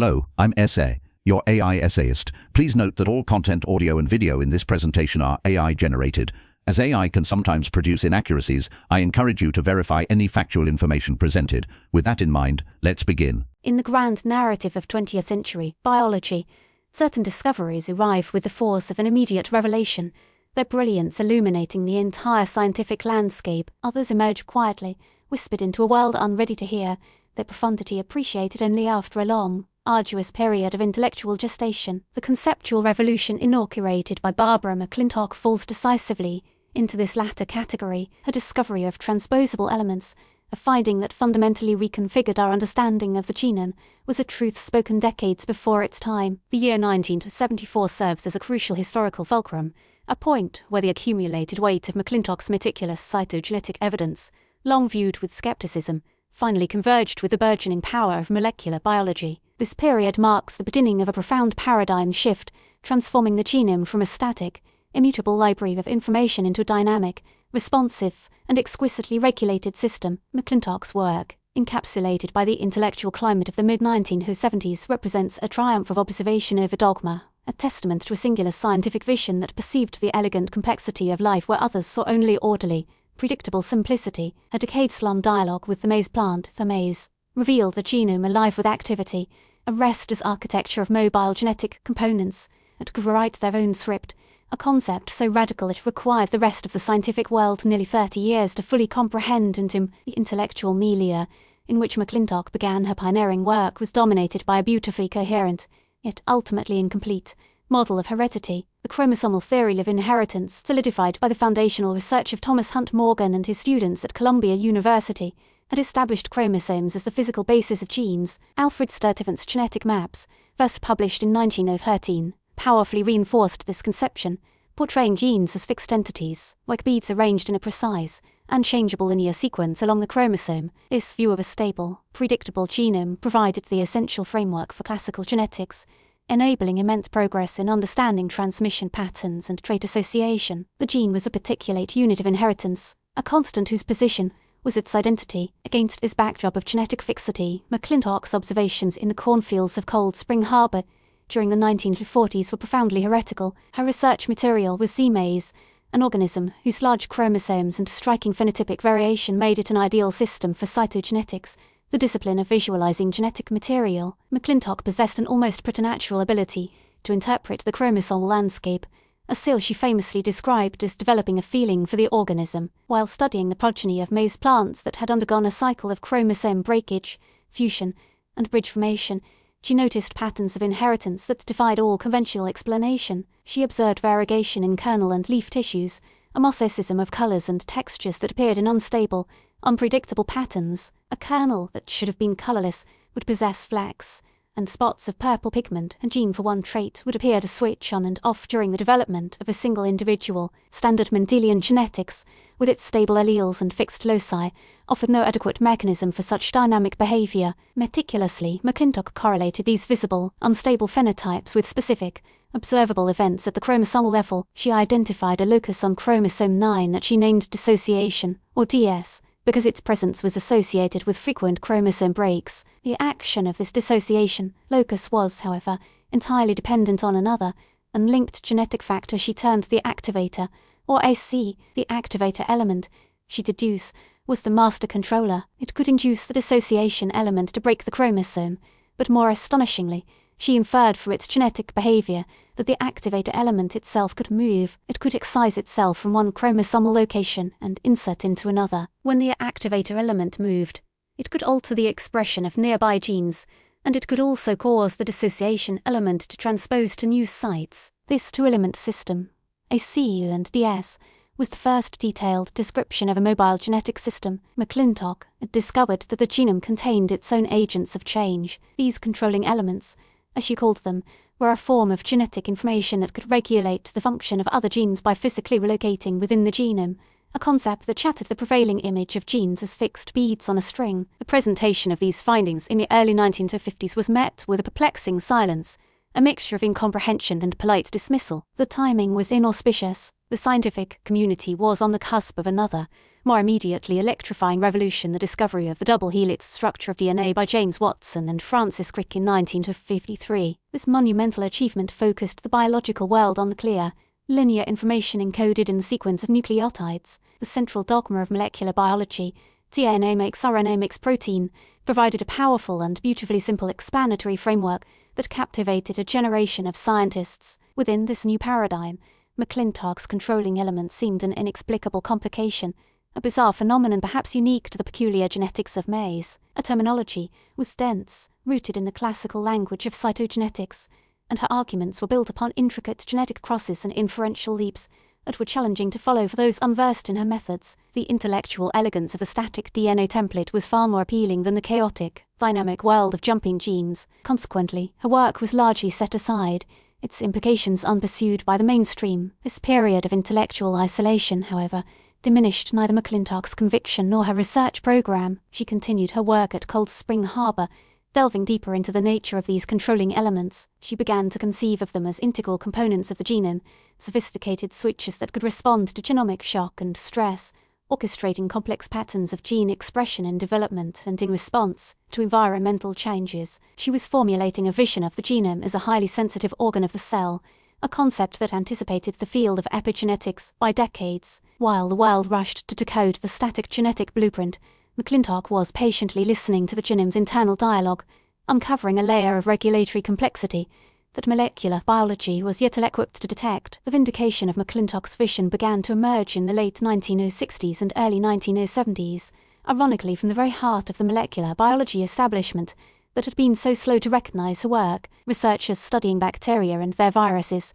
Hello, I'm Essay, your AI essayist. Please note that all content, audio and video in this presentation are AI generated. As AI can sometimes produce inaccuracies, I encourage you to verify any factual information presented. With that in mind, let's begin. In the grand narrative of 20th century biology, certain discoveries arrive with the force of an immediate revelation, their brilliance illuminating the entire scientific landscape. Others emerge quietly, whispered into a world unready to hear, their profundity appreciated only after a long, arduous period of intellectual gestation. The conceptual revolution inaugurated by Barbara Mc-Clintock falls decisively into this latter category. Her discovery of transposable elements, a finding that fundamentally reconfigured our understanding of the genome, was a truth spoken decades before its time. The year 1974 serves as a crucial historical fulcrum, a point where the accumulated weight of Mc-Clintock's meticulous cytogenetic evidence, long viewed with skepticism, finally converged with the burgeoning power of molecular biology. This period marks the beginning of a profound paradigm shift, transforming the genome from a static, immutable library of information into a dynamic, responsive, and exquisitely regulated system. Mc-Clintock's work, encapsulated by the intellectual climate of the mid-1970s, represents a triumph of observation over dogma, a testament to a singular scientific vision that perceived the elegant complexity of life where others saw only orderly, predictable simplicity. Her decades-long dialogue with the maize plant, the maize, revealed the genome alive with activity, a restless architecture of mobile genetic components that could write their own script, a concept so radical it required the rest of the scientific world nearly 30 years to fully comprehend. And the intellectual milieu in which Mc-Clintock began her pioneering work was dominated by a beautifully coherent, yet ultimately incomplete, model of heredity. The chromosomal theory of inheritance, solidified by the foundational research of Thomas Hunt Morgan and his students at Columbia University, had established chromosomes as the physical basis of genes. Alfred Sturtevant's genetic maps, first published in 1913, powerfully reinforced this conception, portraying genes as fixed entities, like beads arranged in a precise, unchangeable linear sequence along the chromosome. This view of a stable, predictable genome provided the essential framework for classical genetics, enabling immense progress in understanding transmission patterns and trait association. The gene was a particulate unit of inheritance, a constant whose position was its identity. Against this backdrop of genetic fixity, Mc-Clintock's observations in the cornfields of Cold Spring Harbor during the 1940s were profoundly heretical. Her research material was sea maize, an organism whose large chromosomes and striking phenotypic variation made it an ideal system for cytogenetics, the discipline of visualizing genetic material. Mc-Clintock possessed an almost preternatural ability to interpret the chromosomal landscape, a skill she famously described as developing a feeling for the organism. While studying the progeny of maize plants that had undergone a cycle of chromosome breakage, fusion, and bridge formation, she noticed patterns of inheritance that defied all conventional explanation. She observed variegation in kernel and leaf tissues, a mosaicism of colours and textures that appeared in unstable, unpredictable patterns. A kernel that should have been colourless would possess flecks and spots of purple pigment. A gene for one trait would appear to switch on and off during the development of a single individual. Standard Mendelian genetics, with its stable alleles and fixed loci, offered no adequate mechanism for such dynamic behaviour. Meticulously, Mc-Clintock correlated these visible, unstable phenotypes with specific, observable events at the chromosomal level. She identified a locus on chromosome 9 that she named dissociation, or DS, because its presence was associated with frequent chromosome breaks. The action of this dissociation locus was, however, entirely dependent on another, unlinked genetic factor she termed the activator, or AC. The activator element, she deduced, was the master controller. It could induce the dissociation element to break the chromosome, but more astonishingly, she inferred from its genetic behaviour that the activator element itself could move. It could excise itself from one chromosomal location and insert into another. When the activator element moved, it could alter the expression of nearby genes, and it could also cause the dissociation element to transpose to new sites. This two-element system, ACU and DS, was the first detailed description of a mobile genetic system. Mc-Clintock had discovered that the genome contained its own agents of change. These controlling elements, as she called them, were a form of genetic information that could regulate the function of other genes by physically relocating within the genome, a concept that shattered the prevailing image of genes as fixed beads on a string. The presentation of these findings in the early 1950s was met with a perplexing silence, a mixture of incomprehension and polite dismissal. The timing was inauspicious. The scientific community was on the cusp of another, more immediately electrifying revolution the discovery of the double helix structure of DNA by James Watson and Francis Crick in 1953. This monumental achievement focused the biological world on the clear, linear information encoded in the sequence of nucleotides, the central dogma of molecular biology. DNA makes RNA makes protein, provided a powerful and beautifully simple explanatory framework that captivated a generation of scientists. Within this new paradigm, Mc-Clintock's controlling element seemed an inexplicable complication, a bizarre phenomenon perhaps unique to the peculiar genetics of maize. Her terminology was dense, rooted in the classical language of cytogenetics, and her arguments were built upon intricate genetic crosses and inferential leaps that were challenging to follow for those unversed in her methods. The intellectual elegance of the static DNA template was far more appealing than the chaotic, dynamic world of jumping genes. Consequently, her work was largely set aside, its implications unpursued by the mainstream. This period of intellectual isolation, however, diminished neither Mc-Clintock's conviction nor her research program. She continued her work at Cold Spring Harbor. Delving deeper into the nature of these controlling elements, she began to conceive of them as integral components of the genome, sophisticated switches that could respond to genomic shock and stress, orchestrating complex patterns of gene expression in development and in response to environmental changes. She was formulating a vision of the genome as a highly sensitive organ of the cell, a concept that anticipated the field of epigenetics by decades. While the world rushed to decode the static genetic blueprint, Mc-Clintock was patiently listening to the genome's internal dialogue, uncovering a layer of regulatory complexity that molecular biology was yet ill-equipped to detect. The vindication of Mc-Clintock's vision began to emerge in the late 1960s and early 1970s, ironically from the very heart of the molecular biology establishment that had been so slow to recognize her work. Researchers studying bacteria and their viruses,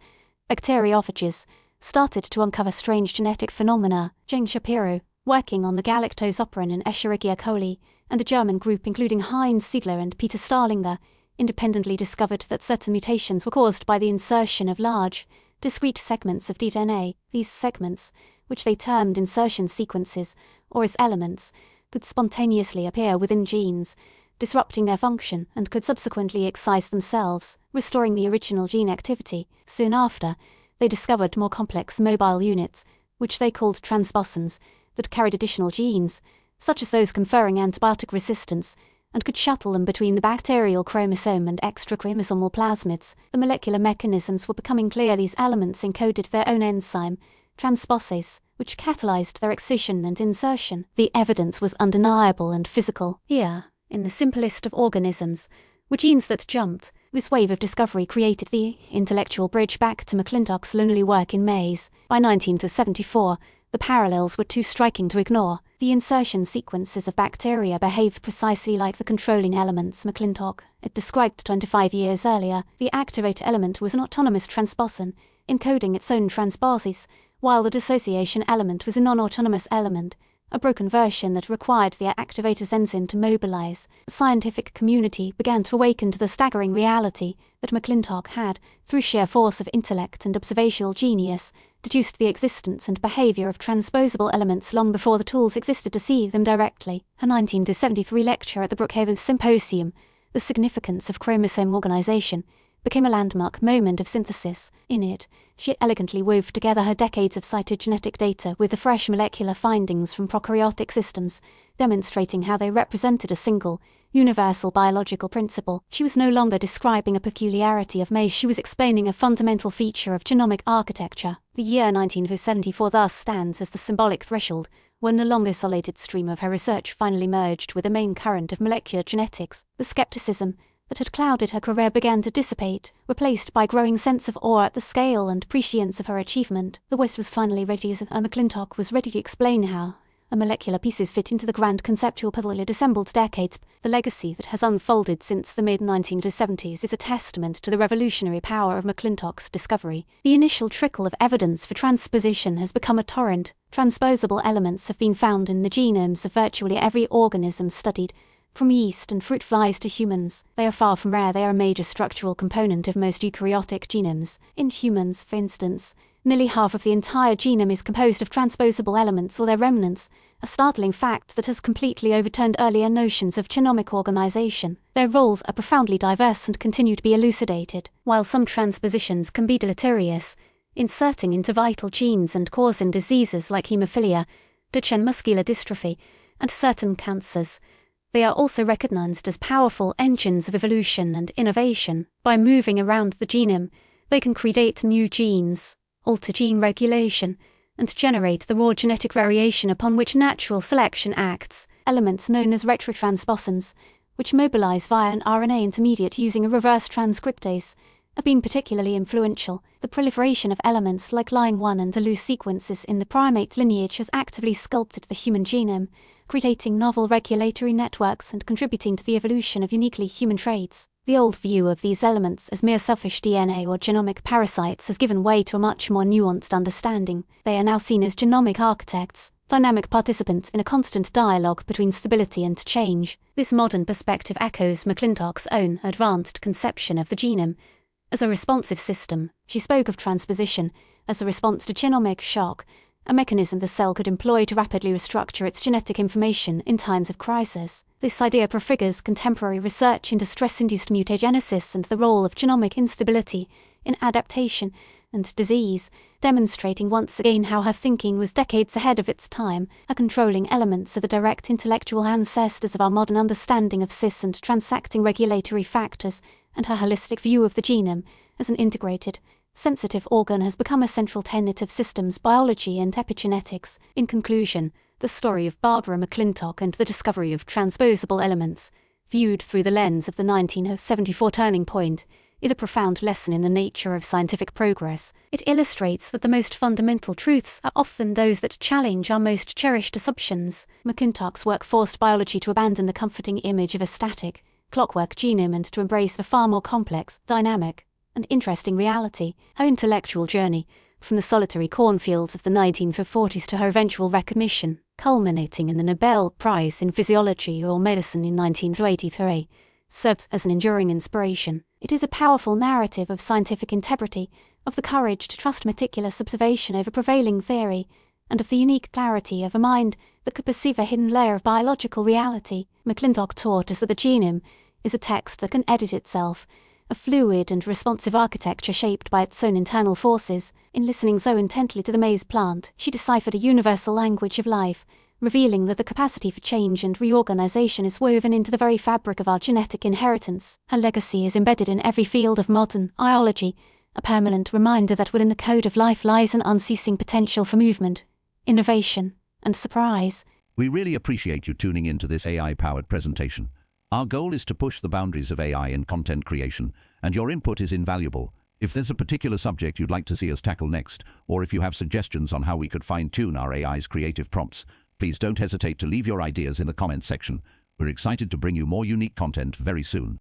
bacteriophages, started to uncover strange genetic phenomena. Jane Shapiro, working on the galactose-operin in Escherichia coli, and a German group including Heinz Siedler and Peter Starlinger, independently discovered that certain mutations were caused by the insertion of large, discrete segments of DNA. These segments, which they termed insertion sequences, or as elements, could spontaneously appear within genes, disrupting their function, and could subsequently excise themselves, restoring the original gene activity. Soon after, they discovered more complex mobile units, which they called transposons, that carried additional genes, such as those conferring antibiotic resistance, and could shuttle them between the bacterial chromosome and extrachromosomal plasmids. The molecular mechanisms were becoming clear. These elements encoded their own enzyme, transposase, which catalyzed their excision and insertion. The evidence was undeniable and physical. Here, in the simplest of organisms, were genes that jumped. This wave of discovery created the intellectual bridge back to Mc-Clintock's lonely work in maize. By 1974, the parallels were too striking to ignore. The insertion sequences of bacteria behaved precisely like the controlling elements Mc-Clintock had described 25 years earlier. The activator element was an autonomous transposon, encoding its own transbases, while the dissociation element was a non-autonomous element, a broken version that required the activator's enzyme to mobilize. The scientific community began to awaken to the staggering reality that Mc-Clintock had, through sheer force of intellect and observational genius, deduced the existence and behavior of transposable elements long before the tools existed to see them directly. Her 1973 lecture at the Brookhaven Symposium, The Significance of Chromosome Organization, became a landmark moment of synthesis. In it, she elegantly wove together her decades of cytogenetic data with the fresh molecular findings from prokaryotic systems, demonstrating how they represented a single, universal biological principle. She was no longer describing a peculiarity of maize, she was explaining a fundamental feature of genomic architecture. The year 1974 thus stands as the symbolic threshold when the long-isolated stream of her research finally merged with the main current of molecular genetics. The skepticism that had clouded her career began to dissipate, replaced by a growing sense of awe at the scale and prescience of her achievement. The West was finally ready as Mc-Clintock was ready to explain how her molecular pieces fit into the grand conceptual puzzle it assembled decades. The legacy that has unfolded since the mid-1970s is a testament to the revolutionary power of Mc-Clintock's discovery. The initial trickle of evidence for transposition has become a torrent. Transposable elements have been found in the genomes of virtually every organism studied, from yeast and fruit flies to humans. They are far from rare. They are a major structural component of most eukaryotic genomes. In humans, for instance, nearly half of the entire genome is composed of transposable elements or their remnants, a startling fact that has completely overturned earlier notions of genomic organization. Their roles are profoundly diverse and continue to be elucidated. While some transpositions can be deleterious, inserting into vital genes and causing diseases like haemophilia, Duchenne muscular dystrophy, and certain cancers. They are also recognized as powerful engines of evolution and innovation. By moving around the genome, they can create new genes, alter gene regulation, and generate the raw genetic variation upon which natural selection acts. Elements known as retrotransposons, which mobilize via an RNA intermediate using a reverse transcriptase, have been particularly influential. The proliferation of elements like line-1 and loose sequences in the primate lineage has actively sculpted the human genome, creating novel regulatory networks and contributing to the evolution of uniquely human traits. The old view of these elements as mere selfish DNA or genomic parasites has given way to a much more nuanced understanding. They are now seen as genomic architects, dynamic participants in a constant dialogue between stability and change. This modern perspective echoes Mc-Clintock's own advanced conception of the genome as a responsive system. She spoke of transposition as a response to genomic shock, a mechanism the cell could employ to rapidly restructure its genetic information in times of crisis. This idea prefigures contemporary research into stress-induced mutagenesis and the role of genomic instability in adaptation and disease, demonstrating once again how her thinking was decades ahead of its time. Her controlling elements are the direct intellectual ancestors of our modern understanding of cis and transacting regulatory factors, and her holistic view of the genome as an integrated, sensitive organ has become a central tenet of systems biology and epigenetics. In conclusion, the story of Barbara Mc-Clintock and the discovery of transposable elements, viewed through the lens of the 1974 turning point, is a profound lesson in the nature of scientific progress. It illustrates that the most fundamental truths are often those that challenge our most cherished assumptions. Mc-Clintock's work forced biology to abandon the comforting image of a static, clockwork genome and to embrace a far more complex, dynamic, and interesting reality. Her intellectual journey, from the solitary cornfields of the 1940s to her eventual recognition, culminating in the Nobel Prize in Physiology or Medicine in 1983, serves as an enduring inspiration. It is a powerful narrative of scientific integrity, of the courage to trust meticulous observation over prevailing theory, and of the unique clarity of a mind that could perceive a hidden layer of biological reality. Mc-Clintock taught us that the genome is a text that can edit itself, a fluid and responsive architecture shaped by its own internal forces. In listening so intently to the maize plant, she deciphered a universal language of life, revealing that the capacity for change and reorganization is woven into the very fabric of our genetic inheritance. Her legacy is embedded in every field of modern biology, a permanent reminder that within the code of life lies an unceasing potential for movement, innovation, and surprise. We really appreciate you tuning in to this AI-powered presentation. Our goal is to push the boundaries of AI in content creation, and your input is invaluable. If there's a particular subject you'd like to see us tackle next, or if you have suggestions on how we could fine-tune our AI's creative prompts, please don't hesitate to leave your ideas in the comments section. We're excited to bring you more unique content very soon.